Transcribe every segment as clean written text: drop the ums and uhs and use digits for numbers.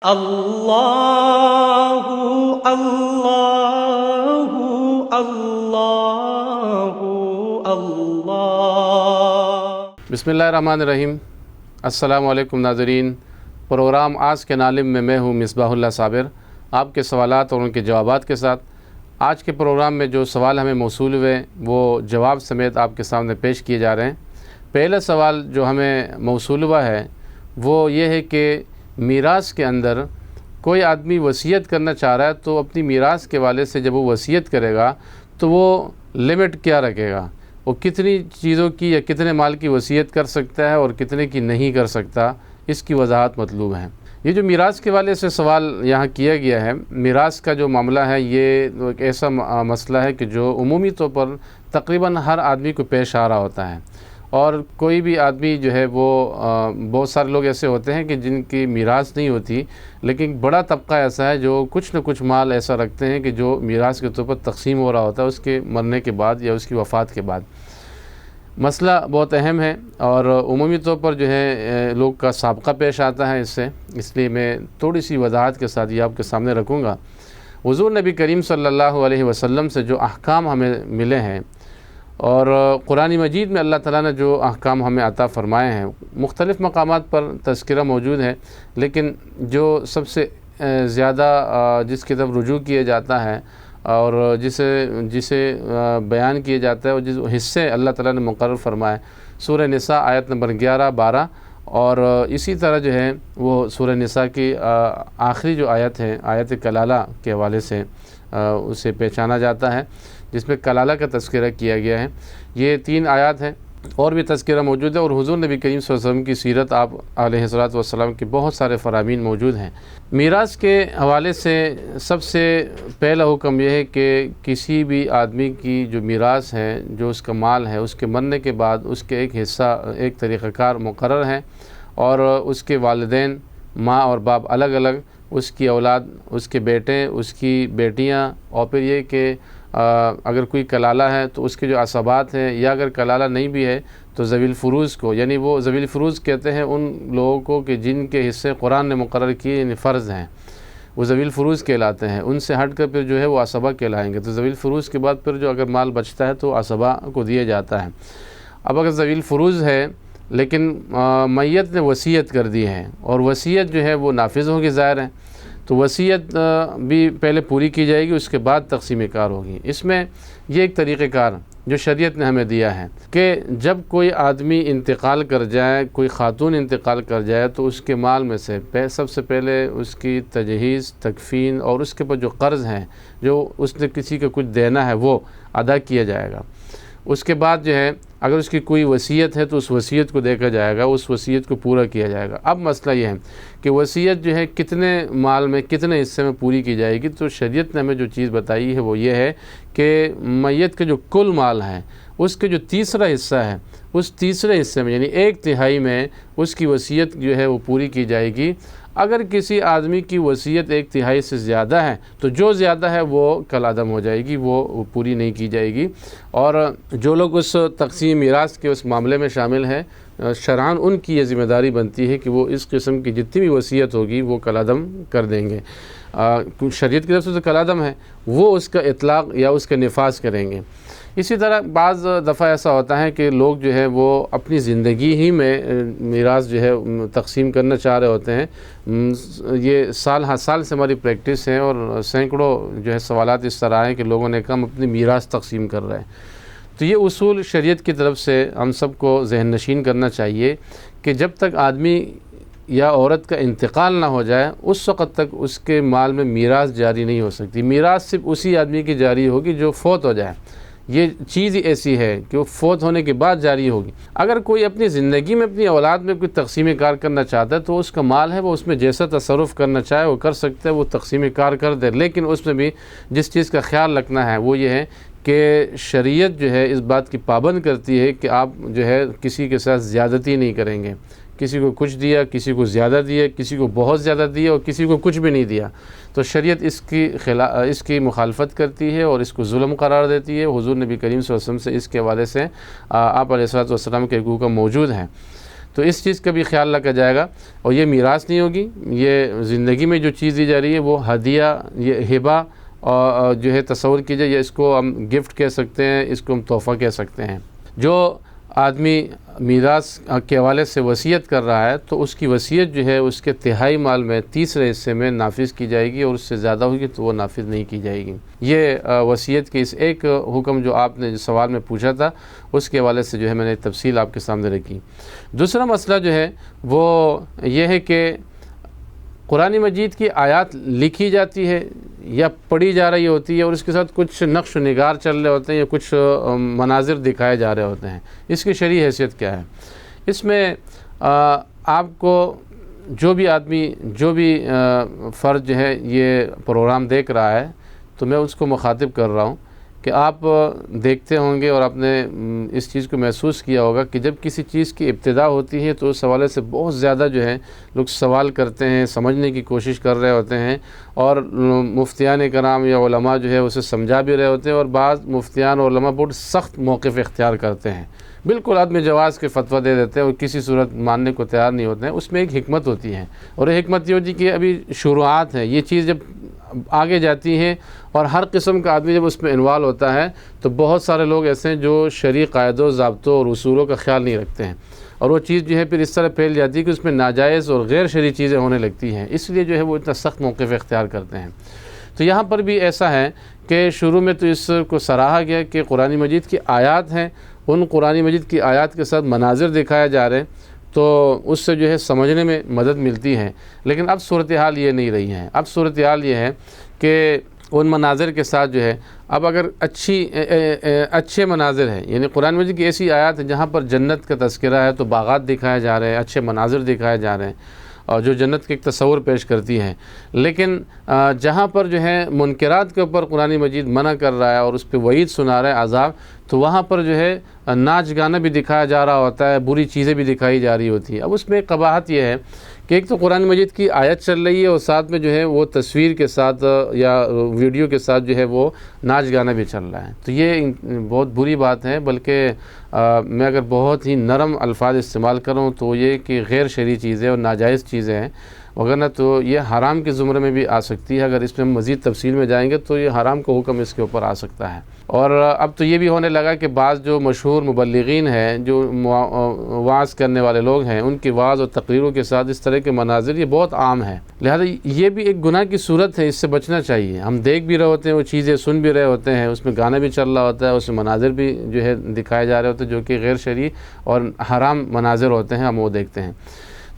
اللہ اللہ اللہ اللہ۔ بسم اللہ الرحمن الرحیم۔ السلام علیکم ناظرین، پروگرام آج کے نالم میں میں ہوں مصباح اللہ صابر، آپ کے سوالات اور ان کے جوابات کے ساتھ۔ آج کے پروگرام میں جو سوال ہمیں موصول ہوئے وہ جواب سمیت آپ کے سامنے پیش کیے جا رہے ہیں۔ پہلا سوال جو ہمیں موصول ہوا ہے وہ یہ ہے کہ میراث کے اندر کوئی آدمی وصیت کرنا چاہ رہا ہے تو اپنی میراث کے والے سے جب وہ وصیت کرے گا تو وہ لمٹ کیا رکھے گا، وہ کتنی چیزوں کی یا کتنے مال کی وصیت کر سکتا ہے اور کتنے کی نہیں کر سکتا، اس کی وضاحت مطلوب ہے۔ یہ جو میراث کے والے سے سوال یہاں کیا گیا ہے، میراث کا جو معاملہ ہے یہ ایک ایسا مسئلہ ہے کہ جو عمومی طور پر تقریباً ہر آدمی کو پیش آ رہا ہوتا ہے، اور کوئی بھی آدمی جو ہے وہ بہت سارے لوگ ایسے ہوتے ہیں کہ جن کی میراث نہیں ہوتی، لیکن بڑا طبقہ ایسا ہے جو کچھ نہ کچھ مال ایسا رکھتے ہیں کہ جو میراث کے طور پر تقسیم ہو رہا ہوتا ہے اس کے مرنے کے بعد یا اس کی وفات کے بعد۔ مسئلہ بہت اہم ہے اور عمومی طور پر جو ہے لوگ کا سابقہ پیش آتا ہے اس لیے میں تھوڑی سی وضاحت کے ساتھ یہ آپ کے سامنے رکھوں گا۔ حضور نبی کریم صلی اللہ علیہ وسلم سے جو احکام ہمیں ملے ہیں اور قرآن مجید میں اللہ تعالیٰ نے جو احکام ہمیں عطا فرمائے ہیں، مختلف مقامات پر تذکرہ موجود ہے، لیکن جو سب سے زیادہ جس کی طرف رجوع کیا جاتا ہے اور جسے بیان کیا جاتا ہے اور جس حصے اللہ تعالیٰ نے مقرر فرمائے، سورہ نساء آیت نمبر 11، 12 اور اسی طرح جو ہے وہ سورہ نساء کی آخری جو آیت ہے، آیت کلالہ کے حوالے سے اسے پہچانا جاتا ہے، جس میں کلالہ کا تذکرہ کیا گیا ہے۔ یہ 3 آیات ہیں، اور بھی تذکرہ موجود ہے، اور حضور نبی کریم صلی اللہ علیہ وسلم کی سیرت آپ علیہ الصلوۃ والسلام کے بہت سارے فرامین موجود ہیں۔ میراث کے حوالے سے سب سے پہلا حکم یہ ہے کہ کسی بھی آدمی کی جو میراث ہے، جو اس کا مال ہے، اس کے مرنے کے بعد اس کے ایک حصہ، ایک طریقہ کار مقرر ہے، اور اس کے والدین ماں اور باپ الگ الگ، اس کی اولاد، اس کے بیٹے، اس کی بیٹیاں، اور پھر یہ کہ اگر کوئی کلالہ ہے تو اس کے جو عصبات ہیں، یا اگر کلالہ نہیں بھی ہے تو ذوی الفروض کو، یعنی وہ ذوی الفروض کہتے ہیں ان لوگوں کو کہ جن کے حصے قرآن نے مقرر کیے، یعنی فرض ہیں، وہ ذوی الفروض کہلاتے ہیں۔ ان سے ہٹ کر پھر جو ہے وہ عصبہ کہلائیں گے۔ تو ذوی الفروض کے بعد پھر جو اگر مال بچتا ہے تو عصبہ کو دیا جاتا ہے۔ اب اگر ذوی الفروض ہے لیکن میت نے وصیت کر دی ہے، اور وصیت جو ہے وہ نافذ ہوگی، ظاہر ہے، تو وصیت بھی پہلے پوری کی جائے گی، اس کے بعد تقسیم کار ہوگی۔ اس میں یہ ایک طریقہ کار جو شریعت نے ہمیں دیا ہے کہ جب کوئی آدمی انتقال کر جائے، کوئی خاتون انتقال کر جائے، تو اس کے مال میں سے سب سے پہلے اس کی تجہیز، تکفین اور اس کے پر جو قرض ہیں، جو اس نے کسی کو کچھ دینا ہے، وہ ادا کیا جائے گا۔ اس کے بعد جو ہے اگر اس کی کوئی وصیت ہے تو اس وصیت کو دیکھا جائے گا، اس وصیت کو پورا کیا جائے گا۔ اب مسئلہ یہ ہے کہ وصیت جو ہے کتنے مال میں، کتنے حصے میں پوری کی جائے گی، تو شریعت نے ہمیں جو چیز بتائی ہے وہ یہ ہے کہ میت کے جو کل مال ہے اس کے جو تیسرا حصہ ہے، اس تیسرے حصے میں یعنی 1/3 میں اس کی وصیت جو ہے وہ پوری کی جائے گی۔ اگر کسی آدمی کی وصیت 1/3 سے زیادہ ہے تو جو زیادہ ہے وہ کل عدم ہو جائے گی، وہ پوری نہیں کی جائے گی۔ اور جو لوگ اس تقسیم میراث کے اس معاملے میں شامل ہیں، شرعاً ان کی یہ ذمہ داری بنتی ہے کہ وہ اس قسم کی جتنی بھی وصیت ہوگی وہ کل عدم کر دیں گے۔ شریعت کی طرف سے تو کل عدم ہے، وہ اس کا اطلاق یا اس کا نفاذ کریں گے۔ اسی طرح بعض دفعہ ایسا ہوتا ہے کہ لوگ جو ہے وہ اپنی زندگی ہی میں میراث جو ہے تقسیم کرنا چاہ رہے ہوتے ہیں۔ یہ سال ہر سال سے ہماری پریکٹس ہے، اور سینکڑوں جو ہے سوالات اس طرح ہیں کہ لوگوں نے کہا ہم اپنی میراث تقسیم کر رہے ہیں۔ تو یہ اصول شریعت کی طرف سے ہم سب کو ذہن نشین کرنا چاہیے کہ جب تک آدمی یا عورت کا انتقال نہ ہو جائے اس وقت تک اس کے مال میں میراث جاری نہیں ہو سکتی۔ میراث صرف اسی آدمی کی جاری ہوگی جو فوت ہو جائے۔ یہ چیز ہی ایسی ہے کہ وہ فوت ہونے کے بعد جاری ہوگی۔ اگر کوئی اپنی زندگی میں اپنی اولاد میں کوئی تقسیم کار کرنا چاہتا ہے تو اس کا مال ہے، وہ اس میں جیسا تصرف کرنا چاہے وہ کر سکتا ہے، وہ تقسیم کار کر دے، لیکن اس میں بھی جس چیز کا خیال رکھنا ہے وہ یہ ہے کہ شریعت جو ہے اس بات کی پابند کرتی ہے کہ آپ جو ہے کسی کے ساتھ زیادتی نہیں کریں گے۔ کسی کو کچھ دیا، کسی کو زیادہ دیا، کسی کو بہت زیادہ دیا اور کسی کو کچھ بھی نہیں دیا، تو شریعت اس کی مخالفت کرتی ہے اور اس کو ظلم قرار دیتی ہے۔ حضور نبی کریم صلی اللہ علیہ وسلم سے اس کے حوالے سے آپ علیہ الصلوۃ والسلام کے حقوق موجود ہیں۔ تو اس چیز کا بھی خیال رکھا جائے گا، اور یہ میراث نہیں ہوگی، یہ زندگی میں جو چیز دی جا رہی ہے وہ ہدیہ، یہ ہبہ اور جو ہے تصور کیجئے، یا اس کو ہم گفٹ کہہ سکتے ہیں، اس کو ہم تحفہ کہہ سکتے ہیں۔ جو آدمی میراث کے حوالے سے وصیت کر رہا ہے تو اس کی وصیت جو ہے اس کے تہائی مال میں تیسرے حصے میں نافذ کی جائے گی، اور اس سے زیادہ ہوگی تو وہ نافذ نہیں کی جائے گی۔ یہ وصیت کے اس ایک حکم جو آپ نے جو سوال میں پوچھا تھا اس کے حوالے سے جو ہے میں نے تفصیل آپ کے سامنے رکھی۔ دوسرا مسئلہ جو ہے وہ یہ ہے کہ قرآن مجید کی آیات لکھی جاتی ہے یا پڑھی جا رہی ہوتی ہے، اور اس کے ساتھ کچھ نقش و نگار چل رہے ہوتے ہیں یا کچھ مناظر دکھائے جا رہے ہوتے ہیں۔ اس کی شرعی حیثیت کیا ہے؟ اس میں آپ کو جو بھی آدمی، جو بھی فرد جو ہے یہ پروگرام دیکھ رہا ہے، تو میں اس کو مخاطب کر رہا ہوں کہ آپ دیکھتے ہوں گے اور آپ نے اس چیز کو محسوس کیا ہوگا کہ جب کسی چیز کی ابتدا ہوتی ہے تو اس حوالے سے بہت زیادہ جو ہے لوگ سوال کرتے ہیں، سمجھنے کی کوشش کر رہے ہوتے ہیں، اور مفتیان کرام یا علماء جو ہے اسے سمجھا بھی رہے ہوتے ہیں، اور بعض مفتیان اور علماء بہت سخت موقف اختیار کرتے ہیں، بالکل عدم جواز کے فتویٰ دے دیتے ہیں اور کسی صورت ماننے کو تیار نہیں ہوتے ہیں۔ اس میں ایک حکمت ہوتی ہے، اور یہ حکمت یہ ہوتی ہے کہ ابھی شروعات ہے، یہ چیز جب آگے جاتی ہے اور ہر قسم کا آدمی جب اس میں انوالو ہوتا ہے تو بہت سارے لوگ ایسے ہیں جو شرعی قاعدوں، ضابطوں اور اصولوں کا خیال نہیں رکھتے ہیں، اور وہ چیز جو ہے پھر اس طرح پھیل جاتی ہے کہ اس میں ناجائز اور غیر شرعی چیزیں ہونے لگتی ہیں، اس لیے جو ہے وہ اتنا سخت موقف اختیار کرتے ہیں۔ تو یہاں پر بھی ایسا ہے کہ شروع میں تو اس کو سراہا گیا کہ قرآن مجید کی آیات ہیں، ان قرآن مجید کی آیات کے ساتھ مناظر دکھائے جا رہے ہیں، تو اس سے جو ہے سمجھنے میں مدد ملتی ہے۔ لیکن اب صورتحال یہ نہیں رہی ہے، اب صورتحال یہ ہے کہ ان مناظر کے ساتھ جو ہے اب اگر اچھے مناظر ہیں، یعنی قرآن مجید کی ایسی آیات ہیں جہاں پر جنت کا تذکرہ ہے تو باغات دکھائے جا رہے ہیں، اچھے مناظر دکھائے جا رہے ہیں، اور جو جنت کے ایک تصور پیش کرتی ہیں، لیکن جہاں پر جو ہے منکرات کے اوپر قرآن مجید منع کر رہا ہے اور اس پہ وعید سنا رہا ہے، عذاب، تو وہاں پر جو ہے ناچ گانا بھی دکھایا جا رہا ہوتا ہے، بری چیزیں بھی دکھائی جا رہی ہوتی ہیں۔ اب اس میں ایک قباحت یہ ہے کہ ایک تو قرآن مجید کی آیت چل رہی ہے اور ساتھ میں جو ہے وہ تصویر کے ساتھ یا ویڈیو کے ساتھ جو ہے وہ ناچ گانا بھی چل رہا ہے، تو یہ بہت بری بات ہے۔ بلکہ میں اگر بہت ہی نرم الفاظ استعمال کروں تو یہ کہ غیر شرعی چیزیں اور ناجائز چیزیں ہیں، وگرنہ تو یہ حرام کے زمرے میں بھی آ سکتی ہے۔ اگر اس میں ہم مزید تفصیل میں جائیں گے تو یہ حرام کا حکم اس کے اوپر آ سکتا ہے۔ اور اب تو یہ بھی ہونے لگا کہ بعض جو مشہور مبلغین ہیں، جو وعظ کرنے والے لوگ ہیں، ان کی وعظ اور تقریروں کے ساتھ اس طرح کے مناظر یہ بہت عام ہے، لہذا یہ بھی ایک گناہ کی صورت ہے، اس سے بچنا چاہیے۔ ہم دیکھ بھی رہے ہوتے ہیں، وہ چیزیں سن بھی رہے ہوتے ہیں، اس میں گانا بھی چل رہا ہوتا ہے، اس میں مناظر بھی جو ہے دکھائے جا رہے ہوتے ہیں جو کہ غیر شرعی اور حرام مناظر ہوتے ہیں، ہم وہ دیکھتے ہیں۔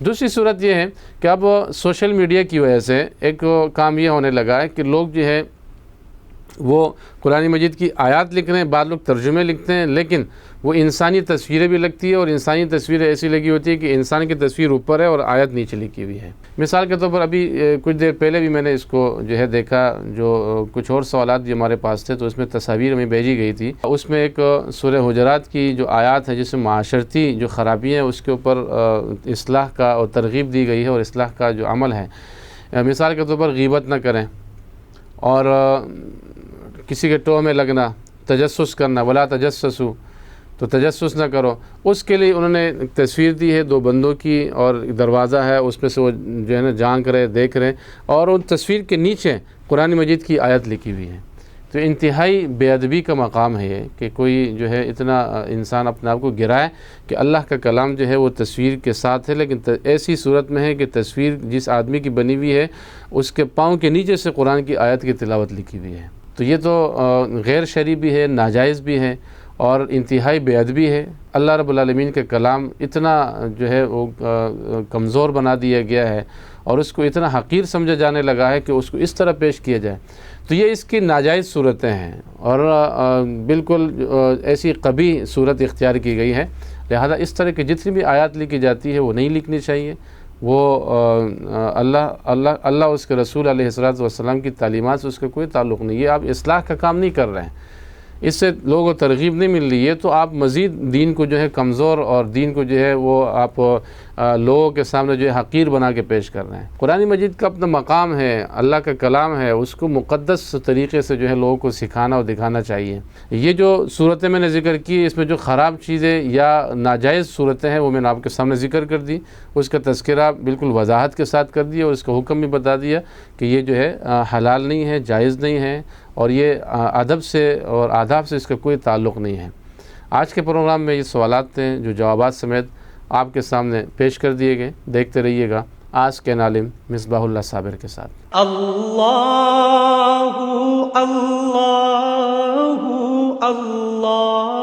دوسری صورت یہ ہے کہ اب سوشل میڈیا کی وجہ سے ایک کام یہ ہونے لگا ہے کہ لوگ جو ہے وہ قرآن مجید کی آیات لکھ رہے ہیں، بعض لوگ ترجمے لکھتے ہیں، لیکن وہ انسانی تصویریں بھی لگتی ہے، اور انسانی تصویریں ایسی لگی ہوتی ہے کہ انسان کی تصویر اوپر ہے اور آیت نیچے لکھی ہوئی ہے۔ مثال کے طور پر ابھی کچھ دیر پہلے بھی میں نے اس کو جو ہے دیکھا، جو کچھ اور سوالات جو ہمارے پاس تھے تو اس میں تصاویر ہمیں بھیجی گئی تھی، اس میں ایک سورہ حجرات کی جو آیات ہے جس میں معاشرتی جو خرابیاں ہیں اس کے اوپر اصلاح کا اور ترغیب دی گئی ہے، اور اصلاح کا جو عمل ہے، مثال کے طور پر غیبت نہ کریں، اور کسی کے ٹو میں لگنا، تجسس کرنا، ولا تجسسوا، تو تجسس نہ کرو، اس کے لیے انہوں نے ایک تصویر دی ہے 2 بندوں کی، اور دروازہ ہے اس میں سے وہ جو ہے نا جھانک رہے، دیکھ رہے، اور ان تصویر کے نیچے قرآن مجید کی آیت لکھی ہوئی ہے۔ تو انتہائی بے ادبی کا مقام ہے یہ کہ کوئی جو ہے اتنا انسان اپنے آپ کو گرائے کہ اللہ کا کلام جو ہے وہ تصویر کے ساتھ ہے، لیکن ایسی صورت میں ہے کہ تصویر جس آدمی کی بنی ہوئی ہے اس کے پاؤں کے نیچے سے قرآن کی آیت کی تلاوت لکھی ہوئی ہے۔ تو یہ تو غیر شرعی بھی ہے، ناجائز بھی ہے، اور انتہائی بے ادبی ہے۔ اللہ رب العالمین کے کلام اتنا جو ہے وہ کمزور بنا دیا گیا ہے، اور اس کو اتنا حقیر سمجھا جانے لگا ہے کہ اس کو اس طرح پیش کیا جائے، تو یہ اس کی ناجائز صورتیں ہیں، اور بالکل ایسی قبیح صورت اختیار کی گئی ہے۔ لہذا اس طرح کی جتنی بھی آیات لکھی جاتی ہے وہ نہیں لکھنی چاہیے، وہ اللہ اس کے رسول علیہ الصلوۃ والسلام کی تعلیمات سے اس کا کوئی تعلق نہیں، یہ آپ اصلاح کا کام نہیں کر رہے ہیں، اس سے لوگوں کو ترغیب نہیں مل رہی ہے، تو آپ مزید دین کو جو ہے کمزور اور دین کو جو ہے وہ آپ لوگوں کے سامنے جو ہے حقیر بنا کے پیش کر رہے ہیں۔ قرآن مجید کا اپنا مقام ہے، اللہ کا کلام ہے، اس کو مقدس طریقے سے جو ہے لوگوں کو سکھانا اور دکھانا چاہیے۔ یہ جو صورتیں میں نے ذکر کی، اس میں جو خراب چیزیں یا ناجائز صورتیں ہیں وہ میں نے آپ کے سامنے ذکر کر دی، اس کا تذکرہ بالکل وضاحت کے ساتھ کر دیا اور اس کا حکم بھی بتا دیا کہ یہ جو ہے حلال نہیں ہے، جائز نہیں ہے، اور یہ ادب سے اور آداب سے اس کا کوئی تعلق نہیں ہے۔ آج کے پروگرام میں یہ سوالات تھے جو جوابات سمیت آپ کے سامنے پیش کر دیے گئے۔ دیکھتے رہیے گا آج کے عالم مصباح اللہ صابر کے ساتھ۔ اللہ اللہ اللہ